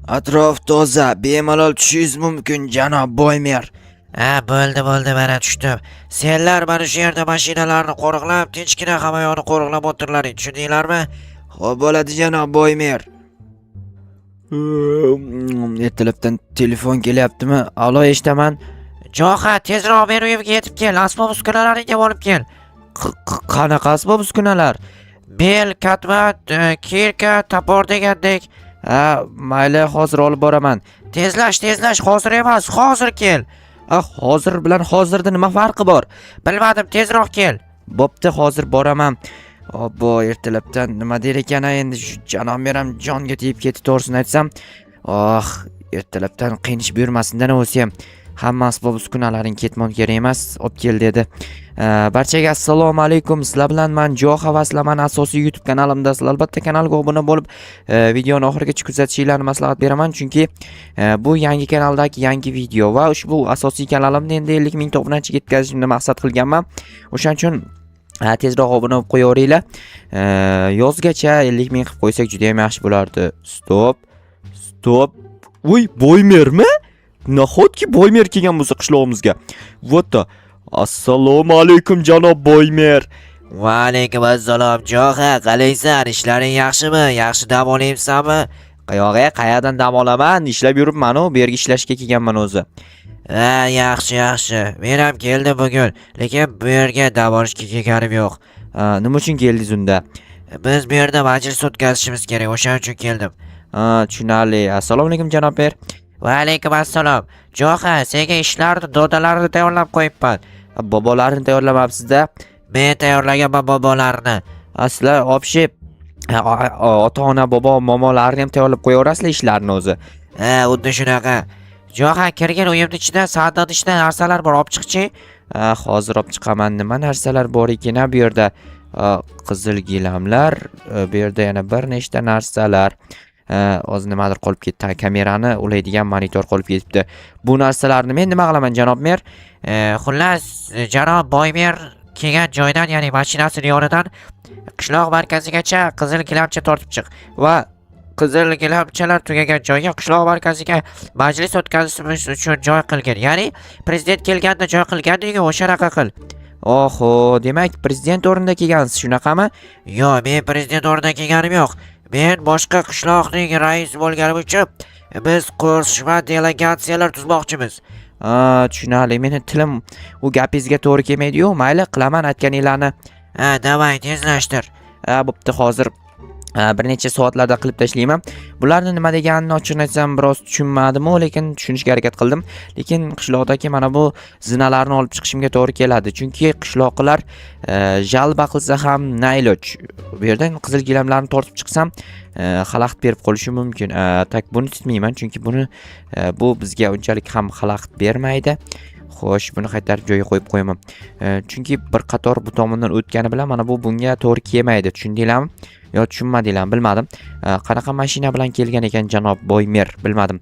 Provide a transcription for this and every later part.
Atrof toza, bemalol tushishingiz mumkin, janob Boymer. Ha, bo'ldi, mana tushdim. Senlar mana shu yerda mashinalarni qo'riqlab, tinchgina havoyoni qo'riqlab o'tirlaring, tushundinglarmi? Xo'p bo'ladi, janob Boymer. Ertalabdan telefon kelyaptimi? Alo, eshitaman. Jo'xa, tezroq meni uyimga yetib kel, asbob uskunalaringga olib kel. Qanaqa asbob uskunalar? Bel, katmat, kirka, topor degandek. Ha, mayli, hozir olib boraman. Tezlash, hozir emas, hozir kel. Hozir bilan hozirda nima farqi bor? Bilmadim, tezroq kel. Bo'pti, hozir boraman. Obbo, ertalabdan nima der ekan endi shu janob meram jonga tegib ketdi, to'g'risini aytsam. Ertalabdan qiynishib yurmasindan o'zi ham. Hamma asbob uskunalaring ketmon kerak emas, olib kel dedi. Barchaga assalomu alaykum. Sizlar bilan men Jo'xa va sizlar asosiy YouTube kanalimdasiz. Albatta kanalga obuna bo'lib, videoni oxirigacha kuzatishingizni maslahat beraman, chunki bu yangi kanaldagi yangi video va ushbu asosiy kanalimni endi 50 ming obunachiga yetkazishni maqsad qilganman. O'shaning uchun tezroq obuna bo'lib qo'yaveringlar. Yozgacha 50 ming qilib qo'ysak juda ham yaxshi bo'lardi. Stop. Voy, Boymermi? Nahotki Boymer kelgan bo'lsa qishlog'imizga. Votda. Assalomu alaykum janob Boymer. Va alaykum assalom. Jo'xa, qalaysan? Ishlaring yaxshimi? Yaxshi dam olayapsanmi? Qayerdan dam olaman? Ishlab yuribman-ku, bu yerga ishlashga kelganman o'zi. Ha, yaxshi. Men ham keldim bugun, lekin bu yerga dam olishga kelganim yo'q. Nima uchun keldingiz unda? Biz bu yerda majlis o'tkazishimiz kerak, o'shaning uchun keldim. Tushunarli. Assalomu alaykum janob Ber. Va alaykum assalom. Jo'xa, senga ishlarni, dodalarini tayyorlab qo'yibman. Bobolarini tayyorlamabsiz-da? Men tayyorlaganman bobolarini. Sizlar opshib ota-ona, bobo, momolarni ham tayyorlab qo'yaverasizlar ishlarni o'zi. Ha, xuddi shunaqa. Jo'xa, kirgan uyimning ichida sandiqning ichida narsalar bor, olib chiqchi. Hozir olib chiqaman. Nima narsalar bor ekan bu yerda? Qizil gilamlar, bu yerda yana bir nechta narsalar. O'zi nimadir qolib ketdi. Kamerani ulaydigan monitor qolib ketibdi. Bu narsalarni men nima qilaman janob Mer? Xullas, janob Boymer kelgan joydan, ya'ni mashinasining yonidan qishloq markazigacha qizil gilamcha tortib chiq va qizil gilamchalar tugagan joyga qishloq markaziga majlis o'tkazishimiz uchun joy qilgin. Ya'ni prezident kelganda joy qilgandek o'shanaqa qil. Oho, demak prezident o'rnida kelgansiz, shunaqami? Yo'q, men prezident o'rnida kelganim yo'q. Men boshqa qishloqning raisi bo'lganim uchun biz qo'shma delegatsiyalar tuzmoqchimiz. Tushunarli. Meni tilim u gapingizga to'g'ri kelmaydi-yu, mayli, qilaman aytganinglarni. Davay, tezlashtir. Bo'pti, hozir bir necha soatlarda qilib tashlayman. Bularni nima deganini ochiqni aytsam biroz tushunmadim, lekin tushunishga harakat qildim. Lekin qishloqdagi mana bu zinalarni olib chiqishimga to'g'ri keladi, chunki qishloqlar jalba qilsa ham nayloj. Bu yerdan qizil gilamlarni tortib chiqsam, xalaqit berib qolishi mumkin. Tak buni tutmayman, chunki bu bizga unchalik ham xalaqit bermaydi. Xo'sh, buni qaytarib joyiga qo'yib qo'yaman. Chunki bir qator bu tomondan o'tgani bilan mana bu bunga to'g'ri kelmaydi. Tushundinglarmi? Yo, tushunmadinglarmi, bilmadim. Qanaqa mashina bilan kelgan ekan janob Boymer, bilmadim.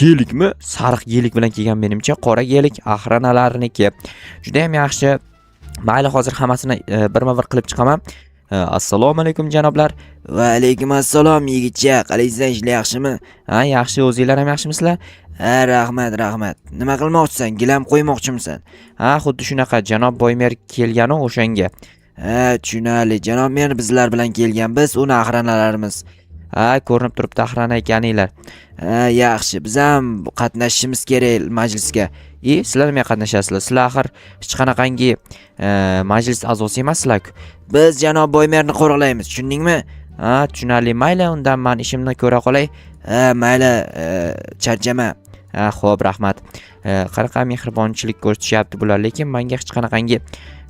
Gelikmi? Sariq gelik bilan kelgan menimcha, qora gelik axranalarniki. Juda ham yaxshi. Mayli, hozir hammasini birma-bir qilib chiqaman. Assalomu alaykum janoblar. Va alaykum assalom yigitcha, qalaysan, ishlar yaxshimi? Yaxshi, o'zingizlar ham yaxshimisizlar? Rahmat. Nima qilmoqchisan? Gilam qo'ymoqchimisan? Xuddi shunaqa, janob Boymer kelgani o'shanga. Tushunarli. Janob Mer bizlar bilan kelgan, biz uni axranalarimiz. Ko'rinib turibdi axrana ekaninglar. Yaxshi, biz ham qatnashishimiz kerak majlisga. Sizlar nima qatnashasizlar? Sizlar axir hech qanaqangi majlis a'zosi emassizlar-ku. Biz janob Boymerni qo'riqlaymiz, tushundingmi? Tushunarli. Mayli, undan men ishimni ko'ra qolay. Mayli, charchama. Xo'p, rahmat. Qanaqa mehribonchilik ko'rsatishyapti bular, lekin menga hech qanaqangi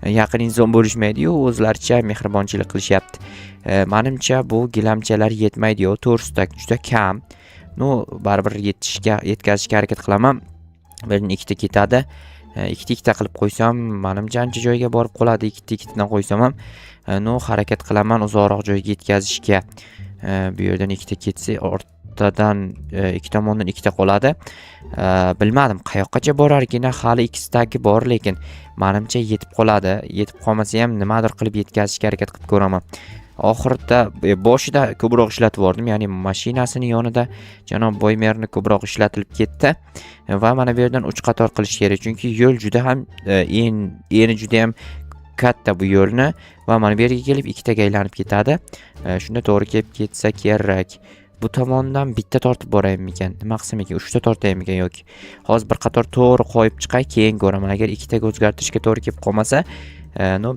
yaqin inson bo'lishmaydi-yu, o'zlaricha mehribonchilik qilishyapti. Menimcha bu gilamchalar yetmaydi-yu, to'g'risida juda kam. Baribir yetkazishga harakat qilaman. Birdan ikkita ketadi. Ikkita qilib qo'ysam, menimcha ancha joyga borib qoladi. Ikkitadan qo'ysam ham, harakat qilaman uzoqroq joyga yetkazishga. Bu yerdan ikkita ketsa, o'rtadan ikki tomondan ikkita qoladi. Bilmadim, qayoqqacha borarkin, hali ikkitasi bor, lekin menimcha yetib qoladi. Yetib qolmasa ham nimadir qilib yetkazishga harakat qilib ko'raman. oxirida boshida ko'proq ishlatib yubordim, ya'ni mashinasini yonida janob Boymerni ko'proq ishlatilib ketdi va mana bu yerdan 3 qator qilish kerak, chunki yo'l juda ham eni juda ham katta bu yo'lni va mana bu yerga kelib ikkitaga aylanib ketadi. Shunda to'g'ri kelib ketsa kerak. Bu tomondan bitta tortib boraymikan, nima qilsam ekan, 3 ta tortaymikan yoki hozir bir qator to'g'ri qo'yib chiqay, keyin ko'raman. Agar ikkitaga o'zgartirishga to'g'ri kelib qolmasa,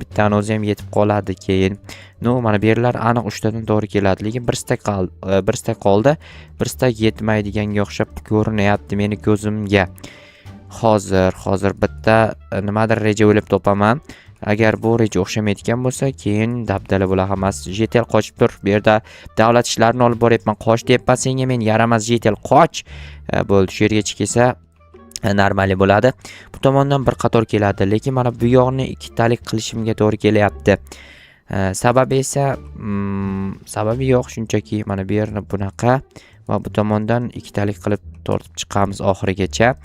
bittani o'zi ham yetib qoladi keyin. Mana bu yerlar aniq 3 tadan to'g'ri keladi, lekin bir stak qoldi. Bir stak yetmaydiganga o'xshab ko'rinyapti meni ko'zimga. Hozir bitta nimadir reja o'ylab topaman. Agar bu reja o'xshamaydigan bo'lsa, keyin dabdala bo'la hammasi. Jetel qochib tur. Bu yerda davlat ishlarini olib boryapman. Qoch deyapman senga men, yaramas Jetel, qoch. Bo'ldi, shu yergacha kelsa normali bo'ladi. Bu tomondan bir qator keladi, lekin mana bu yoqni ikkitalik qilishimga to'g'ri kelyapti. Sababi esa sababi yo'q, shunchaki mana bu yerni bunaqa va bu tomondan ikkitalik qilib tortib chiqamiz oxirigacha.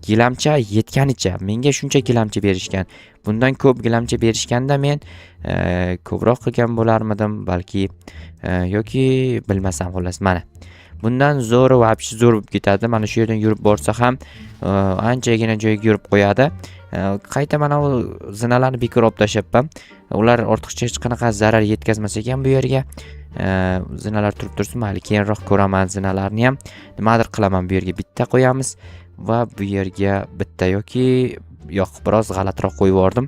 Gilamcha yetganicha menga shuncha gilamcha berishgan. Bundan ko'p gilamcha berishganda men ko'proq qilgan bo'larmidim balki, yoki bilmasam, xullas mana. Bundan zo'r va apshi zo'r bo'lib ketadi. Mana shu yerdan yurib borsa ham anchagina joyga yurib qo'yadi. Qayta mana u zinalarni bekor olib tashlabman. Ular ortiqcha hech qanaqa zarar yetkazmas ekan bu yerga. Zinalar turib tursin, mayli keyinroq ko'raman zinalarni ham. Nimadir qilaman, bu yerga bitta qo'yamiz va bu yerga bitta yoki yo'q, biroz g'alatiroq qo'yib yubordim.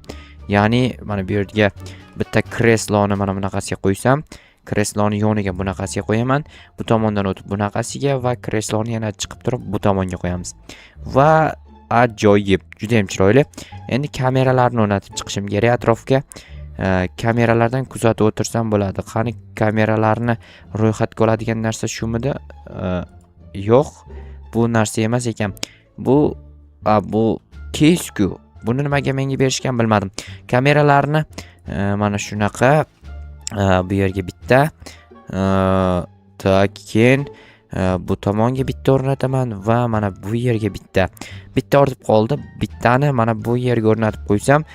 Ya'ni mana bu yerga bitta kresloni mana bunaqasiga qo'ysam, kresloni yoniga bunaqasiga qo'yaman, bu tomondan o'tib bunaqasiga va kresloni yana chiqib turib bu tomonga qo'yamiz. Va ajoyib, juda ham chiroyli. Endi kameralarni o'rnatib chiqishim kerak atrofga. Kameralardan kuzatib o'tirsam bo'ladi. Qani kameralarni ro'yxatga oladigan narsa shumidi? Yo'q, bu narsa emas ekan. Bu kesku. Buni nimaga menga berishgan bilmadim. Kameralarni mana shunaqa bu yerga bitta, keyin bu tomonga bitta o'rnataman va mana bu yerga bitta ortib qoldi. Bittani mana bu yerga o'rnatib qo'ysam,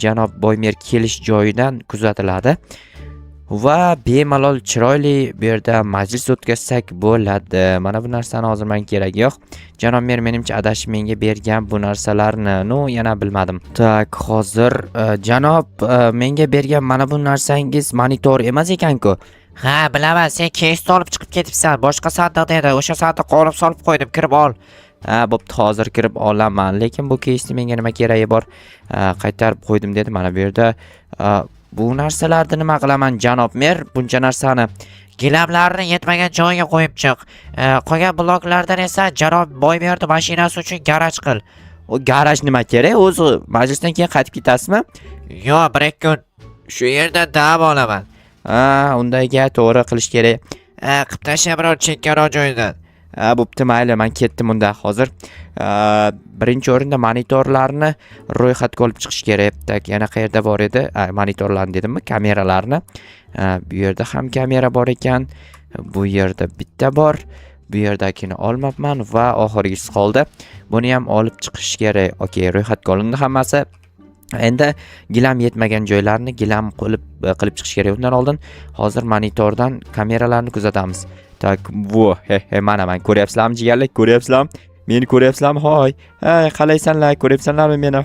janob Boymer kelish joyidan kuzatiladi va bemalol chiroyli bu yerda majlis o'tkazsak bo'ladi. Mana bu narsani hozir menga keragi yo'q. Janob mer menimcha adashib menga bergan bu narsalarni, yana bilmadim. Hozir janob menga bergan mana bu narsangiz monitor emas ekan-ku. Ha, bilaman, sen keysni olib chiqib ketibsan. Boshqa sandiqda edi. O'sha sandiqqa olib solib qo'ydim, kirib ol. Bo'pti, hozir kirib olaman. Lekin bu keysni menga nima keragi bor? Qaytarib qo'ydim dedi. Mana bu yerda bu narsalarni nima qilaman janob mer? Buncha narsani Gilamlarni yetmagan joyiga qo'yib chiq. Qolgan bloklardan esa janob Boymerni mashinasi uchun garaj qil. O garaj nima kerak? O'zi majlisdan keyin qaytib ketasizmi? Yo'q, bir kun shu yerda dam olaman. Undayga to'g'ri qilish kerak. Qilib tashla biror chekkaroq joydan. Bo'pti, mayli, men ketdim unda. Hozir birinchi o'rinda monitorlarni ro'yxatga olib chiqish kerak. Yana qayerda bor edi? Monitorlarni dedimmi? Kameralarni. Bu yerda ham kamera bor ekan. Bu yerda bitta bor. Bu yerdagini olmabman va oxirgisi qoldi. Buni ham olib chiqish kerak. Okey, ro'yxatga olindi hammasi. Endi gilam yetmagan joylarni gilam qilib chiqish kerak. Undan oldin hozir monitordan kameralarni kuzatamiz. Mana ko'ryapsizlarmi jigarlar? Ko'ryapsizlarmi? Meni ko'ryapsizlarmi? Hoy. Qalaysanlar? Ko'ryapsanlarmi meni?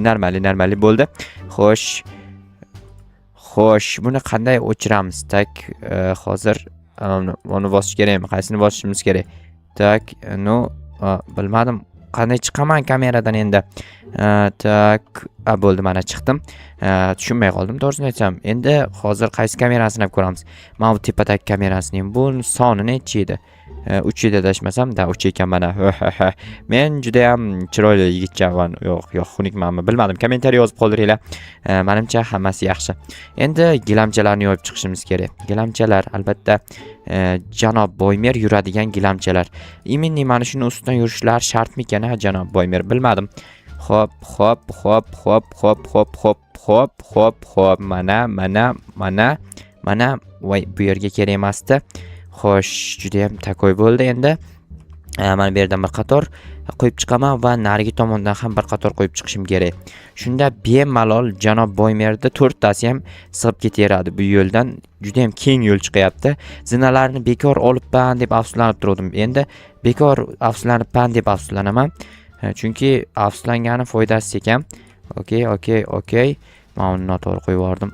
Normali bo'ldi. Xo'sh, buni qanday o'chiramiz? Hozir uni bosish kerakmi? Qaysini bosishimiz kerak? Bilmadim. Qanday chiqaman kameradan endi? Bo'ldi, mana chiqdim. Tushunmay qoldim, to'g'risini aytsam. Endi hozir qaysi kamerasini ham ko'ramiz. Mana bu tepadagi kamerasining bu soni necha edi? 3 edi adashmasam, 3 ekan mana. Men juda ham chiroyli yigitchaman. Yo'q, xunukmanmi? Bilmadim. Kommentariy yozib qoldiringlar. Menimcha hammasi yaxshi. Endi gilamchalarni yo'yib chiqishimiz kerak. Gilamchalar albatta janob Boymer yuradigan gilamchalar. Iminni mana shuni ustidan yurishlari shartmikan, janob Boymer? Bilmadim. Hop. Mana. Voy, bu yerga kerak emasdi. Xo'sh, juda ham takoy bo'ldi endi. Mana bu yerdan bir qator qo'yib chiqaman va narigi tomondan ham bir qator qo'yib chiqishim kerak. Shunda bemalol janob Boymerda 4 tasi ham sig'ib ketaveradi. Bu yo'ldan juda ham keng yo'l chiqyapti. Zinalarni bekor olibman deb afsuslanib turdim. Endi bekor afsuslanibman deb afsuslanaman. Chunki afsuslangani foydasiz ekan. Okey. Mana uni noto'g'ri qo'yib yubordim.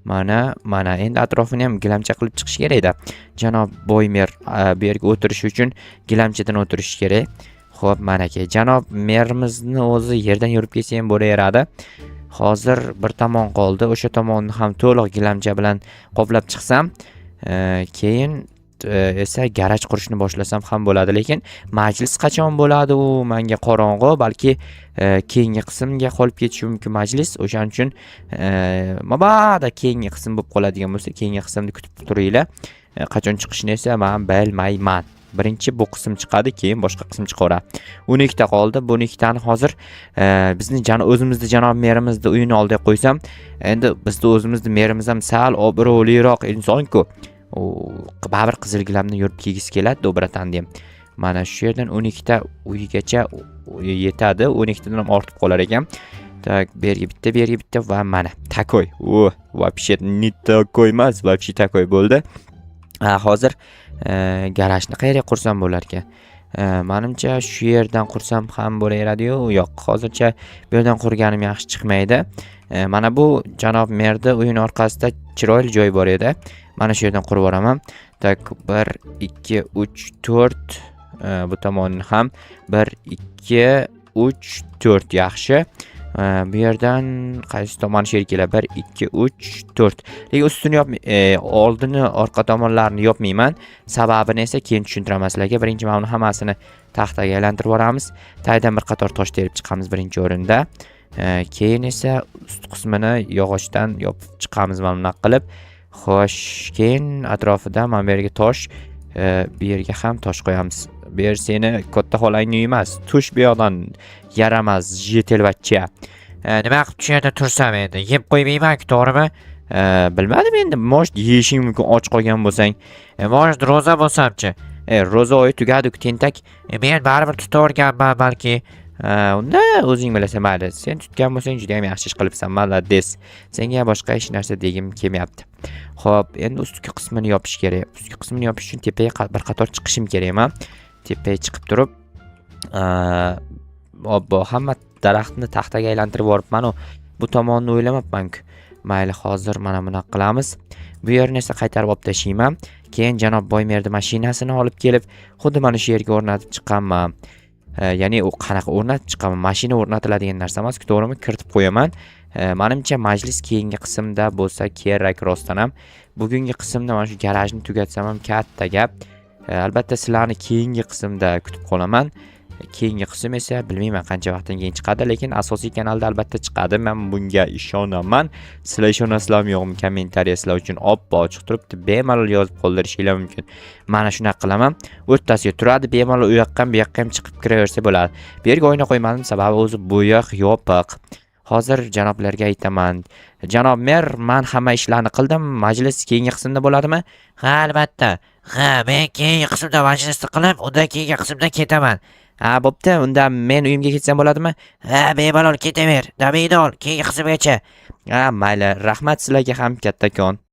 Mana. Endi atrofini ham gilamcha qilib chiqish kerak-da. Janob Boymer bu yerga o'tirish uchun gilamchadan o'tirish kerak. Xo'p, mana aka. Janob merimizni o'zi yerdan yurib ketsa ham bo'laveradi. Hozir bir tomon qoldi. O'sha tomonni ham to'liq gilamcha bilan qoplab chiqsam, keyin esa garaj qurishni boshlasam ham bo'ladi, lekin majlis qachon bo'ladi u menga qorong'u, balki keyingi qismga qolib ketishi mumkin majlis. O'shaning uchun mabada keyingi qism bo'lib qoladigan bo'lsa, keyingi qismni kutib turinglar. Qachon chiqishini esa men bilmayman. Birinchi bu qism chiqadi, keyin boshqa qism chiqaveradi. 12 ta qoldi. Bu 12 tani hozir bizni o'zimizni janob merimizni uyini oldiga qo'ysam, endi bizni o'zimizni merimiz ham sal obro'liroq inson-ku. Baribir qizil gilamni yurib kiygisi keladi, dobratan deyim. Mana shu yerdan 12 ta uygacha yetadi, 12 tadan ham ortib qolar ekan. Tak, berga bitta va mana takoy. Вообще не takoy emas, вообще takoy bo'ldi. Hozir garajni qayerga qursam bo'lar ekan? Menimcha shu yerdan qursam ham bo'laveradi-yu. Yo'q, hozircha bu yerdan qurganim yaxshi chiqmaydi. Mana bu janob merda uyning orqasida chiroyli joy bor edi. Mana shu yerdan qurib yuboraman. Tak, 1 2 3 4 bu tomonni ham 1 2 3 4 yaxshi. Bu yerdan qaysi tomon sher keladi? 1 2 3 4. Lekin ustini oldini, orqa tomonlarini yopmayman. Sababini esa keyin tushuntiraman sizlarga. Birinchi mana hammasini taxtaga aylantirib yuboramiz. Taydan bir qator tosh terib chiqamiz birinchi o'rinda. Keyin esa ust qismini yog'ochdan yopib chiqamiz mana bunaqa qilib. Xo'sh, keyin atrofida mana bu yerga tosh, bu yerga ham tosh qo'yamiz. Bu yer seni katta xolangni emas, tush bu yoqdan yaramas, jetelvachcha. Nima qilib shu yerda tursam endi? Yeb qo'ymayman-ku, to'g'rimi? Bilmadim endi, mosh yeyishing mumkin och qolgan bo'lsang. Mosh roza bo'lsamchi? Roza oyi tugadi-ku tentak. Men baribir tutaverganman balki. Unda o'zing bilasan, mayli. Sen tutgan bo'lsang juda ham yaxshi ish qilibsan, malades. Senga boshqa hech narsa degim kelmayapti. Xo'p, endi ustki qismini yopish kerak. Ustki qismini yopish uchun tepaga bir qator chiqishim kerak men. Tepaga chiqib turib, hamma daraxtni taxtaga aylantirib yuboribman. Bu tomonni o'ylamabman-ku. Mayli, hozir mana bunaqa qilamiz. Bu yerni esa qaytarib olib tashlayman. Keyin janob Boymerda mashinasini olib kelib, xuddi mana shu yerga o'rnatib chiqaman. Ya'ni u qanaqa o'rnatib chiqaman? Mashina o'rnatiladigan narsa emas, to'g'rimi? Kiritib qo'yaman. Menimcha majlis keyingi qismda bo'lsa kerak rostdan ham. Bugungi qismda mana shu garajni tugatsam ham katta gap. Albatta sizlarni keyingi qismda kutib qolaman. Keyingi qism esa bilmayman qancha vaqtdan keyin chiqadi, lekin asosiy kanalda albatta chiqadi. Men bunga ishonaman. Sizlar ishonasizlarmi yo'qmi? Kommentariya sizlar uchun ochiq turibdi. Bemalol yozib qoldirishinglar mumkin. Mana shunaqa qilaman. O'rtasiga turadi, bemalol u yoqqa ham bu yoqqa ham chiqib kiraversa bo'ladi. Bu yerga oyna qo'ymadim, sababi o'zi bu yoq yopiq. Hozir janoblarga aytaman. Janob mer, men hamma ishlarni qildim. Majlis keyingi qismda bo'ladimi? Ha, albatta. Men keyingi qismda majlisni qilib, undan keyingi qismda ketaman. Bo'pti, unda men uyimga ketsam bo'ladimi? Bemalol ketaver. Damingni ol, keyingi qismgacha. Mayli, rahmat sizlarga ham kattakon.